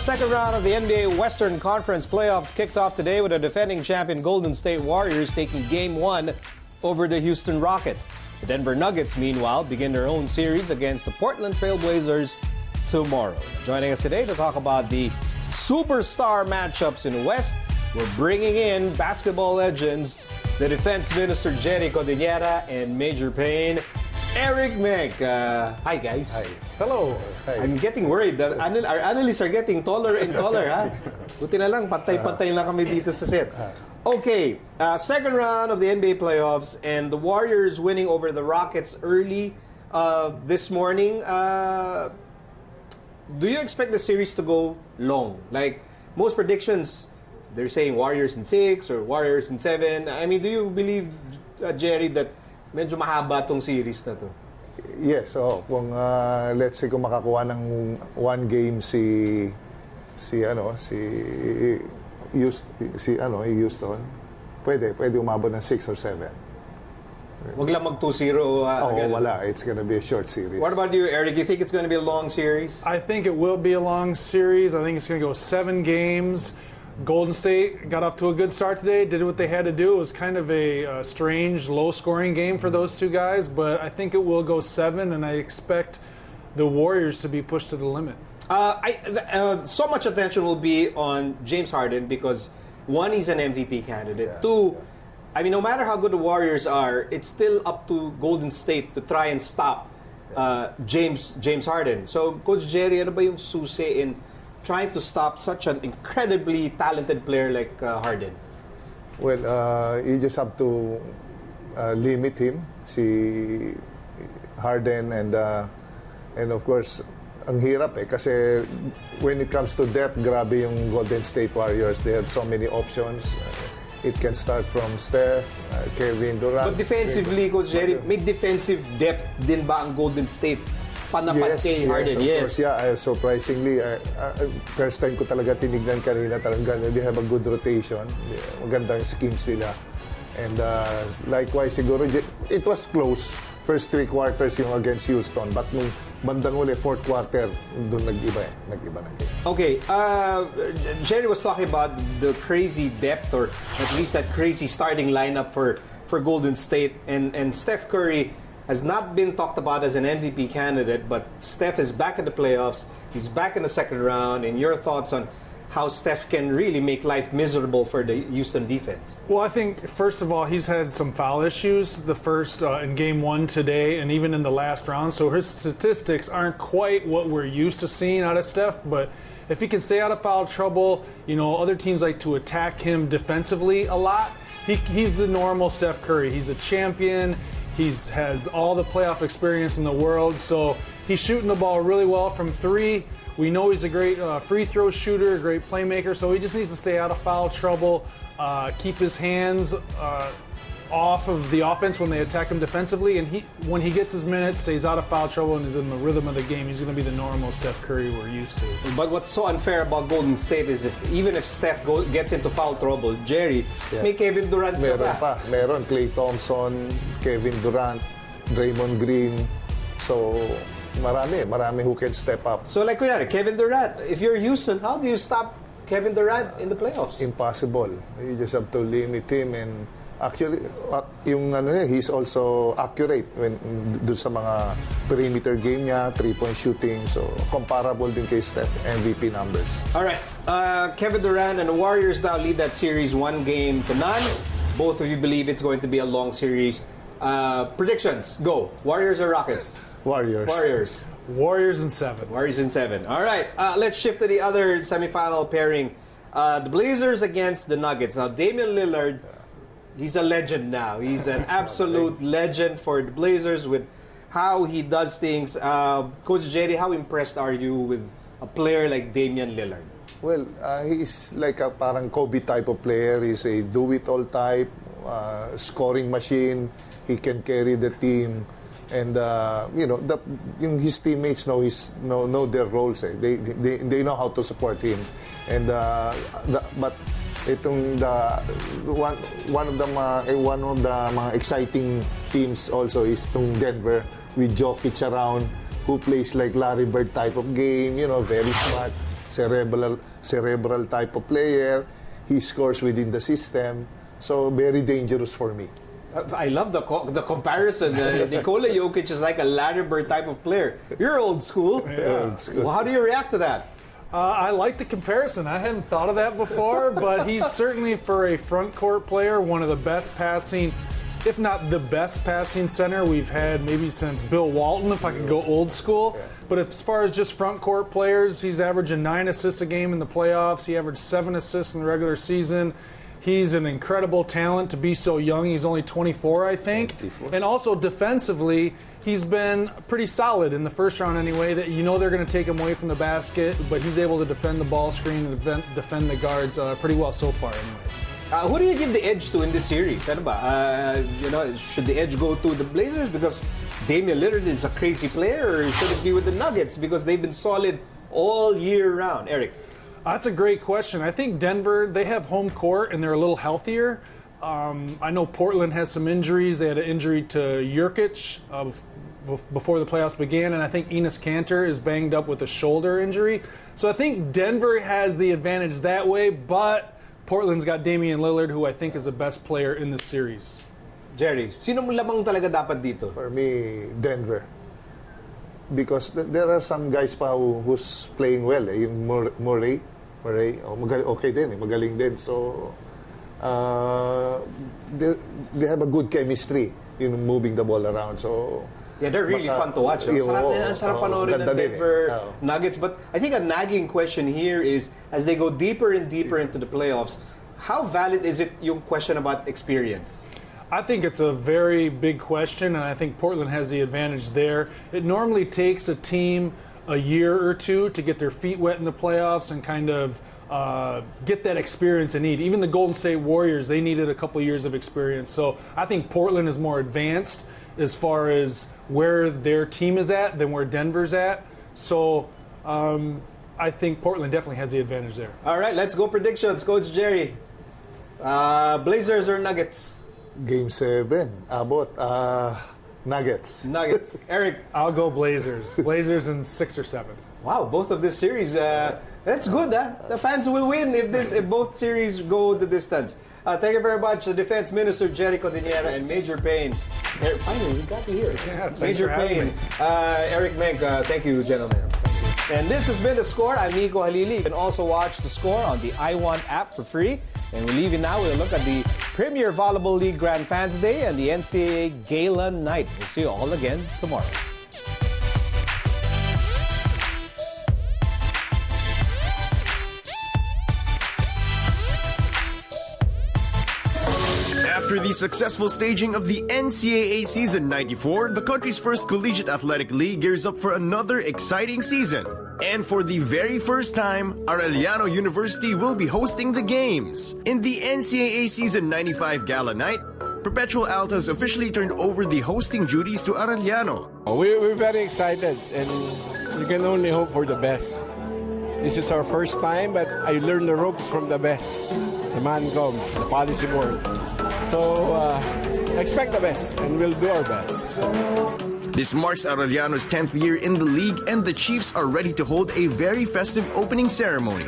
second round of the NBA Western Conference playoffs kicked off today with the defending champion Golden State Warriors taking Game 1 over the Houston Rockets. The Denver Nuggets, meanwhile, begin their own series against the Portland Trail Blazers tomorrow. Joining us today to talk about the superstar matchups in the West, we're bringing in basketball legends, the defense minister Jerry Cordillera and Major Payne, Eric Meg. Hi, guys. Hi. Hello. Hi. I'm getting worried that our analysts are getting taller and taller, ha? Buti na lang, pantay-pantay lang kami dito sa set. Okay, second round of the NBA playoffs and the Warriors winning over the Rockets early this morning. Do you expect the series to go long? Like, most predictions, they're saying Warriors in 6 or Warriors in 7. I mean, do you believe, Jerry, that medyo mahaba tong series na to? Yes, kung let's say kung makakuha ng one game si Houston, pwede umabot ng 6 or 7. Wag lang mag 2-0 agad. Wala. It's gonna be a short series. What about you, Eric? You think it's going to be a long series? I think it will be a long series. I think it's going to go 7 games. Golden State got off to a good start today, did what they had to do. It was kind of a strange, low-scoring game for those two guys, but I think it will go 7, and I expect the Warriors to be pushed to the limit. So much attention will be on James Harden because, one, he's an MVP candidate. Two, I mean, no matter how good the Warriors are, it's still up to Golden State to try and stop James Harden. So, Coach Jerry, ano ba yung susi in trying to stop such an incredibly talented player like Harden? Well, you just have to limit him, si Harden, and of course, ang hirap kasi when it comes to depth, grabe yung Golden State Warriors. They have so many options. It can start from Steph, Kevin Durant. But defensively, Coach Jerry, may defensive depth din ba ang Golden State? Panapat kay Harden, yes. Of course, surprisingly, first time ko talaga tinignan kanina, talagang they have a good rotation. Magandang schemes nila. And likewise, siguro, it was close. First 3 quarters yung against Houston. But nung bandang uli, fourth quarter, doon nag-iba na game. Okay, Jerry was talking about the crazy depth, or at least that crazy starting lineup for Golden State. And Steph Curry has not been talked about as an MVP candidate, but Steph is back in the playoffs. He's back in the second round. And your thoughts on how Steph can really make life miserable for the Houston defense? Well, I think, first of all, he's had some foul issues, the first in Game 1 today and even in the last round. So his statistics aren't quite what we're used to seeing out of Steph, but if he can stay out of foul trouble, other teams like to attack him defensively a lot. He's the normal Steph Curry. He's a champion. He has all the playoff experience in the world, so he's shooting the ball really well from 3. We know he's a great free throw shooter, a great playmaker, so he just needs to stay out of foul trouble, keep his hands off of the offense when they attack him defensively, and when he gets his minutes, stays out of foul trouble and is in the rhythm of the game, he's going to be the normal Steph Curry we're used to. But what's so unfair about Golden State is even if Steph gets into foul trouble, Jerry, may Kevin Durant pa. Meron Klay Thompson, Kevin Durant, Draymond Green. So, marami who can step up. So like Kevin Durant, if you're Houston, how do you stop Kevin Durant in the playoffs? Impossible. You just have to limit him, and actually he's also accurate when dun sa mga perimeter game niya, 3-point shooting, so comparable din kay Steph MVP numbers. All right, Kevin Durant and the Warriors now lead that series 1-0. Both of you believe it's going to be a long series. Predictions, go. Warriors or Rockets? Warriors in 7. Warriors in 7. All right, let's shift to the other semifinal pairing. The Blazers against the Nuggets. Now, Damian Lillard, he's a legend now. He's an absolute legend for the Blazers with how he does things. Coach Jerry, how impressed are you with a player like Damian Lillard? Well, he's like a parang Kobe type of player. He's a do-it-all type, scoring machine. He can carry the team. And his teammates know their roles. They know how to support him. And but itong one of the mga exciting teams also is itong Denver with Jokic around, who plays like Larry Bird type of game, very smart. cerebral type of player. He scores within the system. So, very dangerous for me. I love the comparison. Nikola Jokic is like a Larry Bird type of player. You're old school. Yeah. Old school. Well, how do you react to that? I like the comparison. I hadn't thought of that before, but he's certainly, for a front court player, one of the best passing, if not the best passing center we've had maybe since Bill Walton, if I could go old school. But as far as just front court players, he's averaging 9 assists a game in the playoffs. He averaged 7 assists in the regular season. He's an incredible talent to be so young. He's only 24, I think. 24. And also defensively, he's been pretty solid in the first round anyway. That you know they're going to take him away from the basket, but he's able to defend the ball screen and defend the guards pretty well so far anyways. Who do you give the edge to in this series? Ano ba? Should the edge go to the Blazers because Damian Lillard is a crazy player, or should it be with the Nuggets because they've been solid all year round? Eric? That's a great question. I think Denver, they have home court and they're a little healthier. I know Portland has some injuries. They had an injury to Jurkic before the playoffs began, and I think Enes Kanter is banged up with a shoulder injury. So I think Denver has the advantage that way, but Portland's got Damian Lillard, who I think is the best player in the series. Jerry, sino mo lamang talaga dapat dito? For me, Denver. Because there are some guys pa who's playing well. Yung Murray, okay din. Magaling din. So, they have a good chemistry in moving the ball around. So, yeah, they're really fun to watch. Sarap panoorin ng Denver Nuggets. But I think a nagging question here is, as they go deeper and deeper into the playoffs, how valid is it yung question about experience? I think it's a very big question, and I think Portland has the advantage there. It normally takes a team a year or two to get their feet wet in the playoffs and kind of get that experience they need. Even the Golden State Warriors, they needed a couple years of experience. So I think Portland is more advanced as far as where their team is at than where Denver's at. So I think Portland definitely has the advantage there. All right, let's go predictions. Coach Jerry, Blazers or Nuggets? Game 7, abot, Nuggets. Nuggets. Eric? I'll go Blazers. Blazers in 6 or 7. Wow, both of this series, that's good, huh? The fans will win if both series go the distance. Thank you very much, the Defense Minister, Jerry Cordillera, and Major Payne. Finally, we got to hear. Yeah, Major Payne, Eric Menk, thank you, gentlemen. And this has been The Score. I'm Nico Halili. You can also watch The Score on the iWant app for free. And we leave you now with a look at the Premier Volleyball League Grand Fans Day and the NCAA Gala Night. We'll see you all again tomorrow. After the successful staging of the NCAA Season 94, the country's first collegiate athletic league gears up for another exciting season. And for the very first time, Arellano University will be hosting the games. In the NCAA Season 95 Gala Night, Perpetual Altas officially turned over the hosting duties to Arellano. We're very excited, and you can only hope for the best. This is our first time, but I learned the ropes from the best, the MANCOM, the policy board. So expect the best, and we'll do our best. This marks Arellano's 10th year in the league, and the Chiefs are ready to hold a very festive opening ceremony.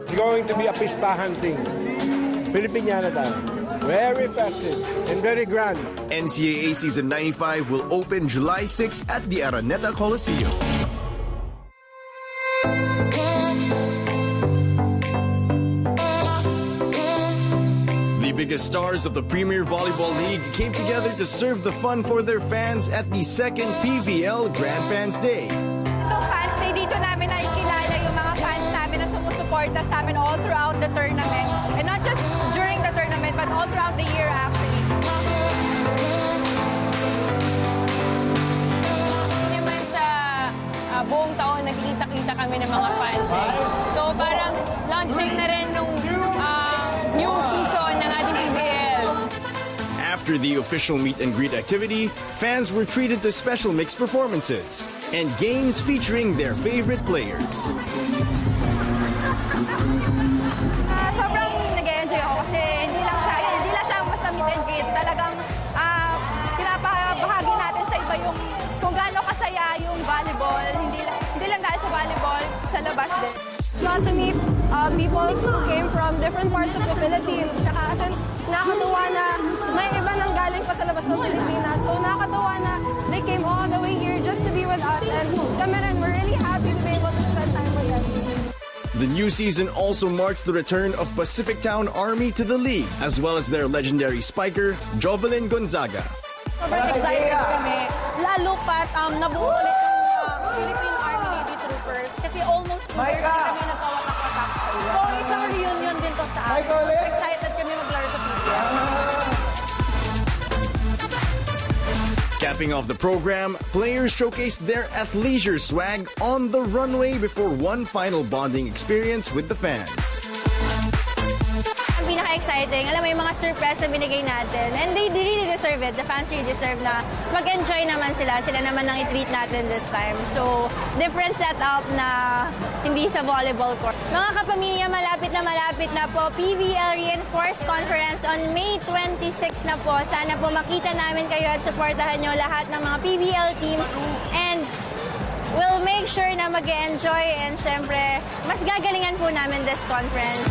It's going to be a pistahan thing. Filipiniana tayo. Very festive and very grand. NCAA Season 95 will open July 6 at the Araneta Coliseum. The biggest stars of the Premier Volleyball League came together to serve the fun for their fans at the second PVL Grand Fans Day. Itong fans day, dito namin nakikilala yung mga fans namin na sumusuporta sa amin all throughout the tournament. And not just during the tournament, but all throughout the year actually. Naman sa buong taon, nagkikita-kita kami ng mga fans. So parang launching na rin nung new season ng ating PVL. After the official meet and greet activity, fans were treated to special mixed performances and games featuring their favorite players. Sobrang nag-enjoy ako kasi hindi lang siya basta meet and greet. Talagang pinapahagi natin sa iba yung kung gaano kasaya yung volleyball. Hindi lang dahil sa volleyball, sa labas din. Not to meet people who came from different parts of the Philippines. Tsaka as in, nakakatuwa na may iba nang galing pa sa labas ng Pilipinas. So nakakatuwa na they came all the way here just to be with us. And kami rin, we're really happy to be able to spend time with them. The new season also marks the return of Pacific Town Army to the league, as well as their legendary spiker, Jovelyn Gonzaga. Sobrang excited kami. Lalo pat nabuo ulit yung Philippine Army Navy Troopers kasi almost 2 years na kami nagpawatak-watak. So isang reunion din to sa amin. Excited kami maglaro sa PVL. Capping off the program, players showcased their athleisure swag on the runway before one final bonding experience with the fans. Ang pinaka-exciting, alam mo yung mga surprise na binigay natin. And they really deserve it. The fans really deserve na mag-enjoy naman sila. Sila naman ang i-treat natin this time. So, different setup na hindi sa volleyball court. Mga kapamilya, malapit na po. PVL Reinforced Conference on May 26 na po. Sana po makita namin kayo at supportahan nyo lahat ng mga PVL teams. And we'll make sure na mag-enjoy and syempre, mas gagalingan po namin this conference.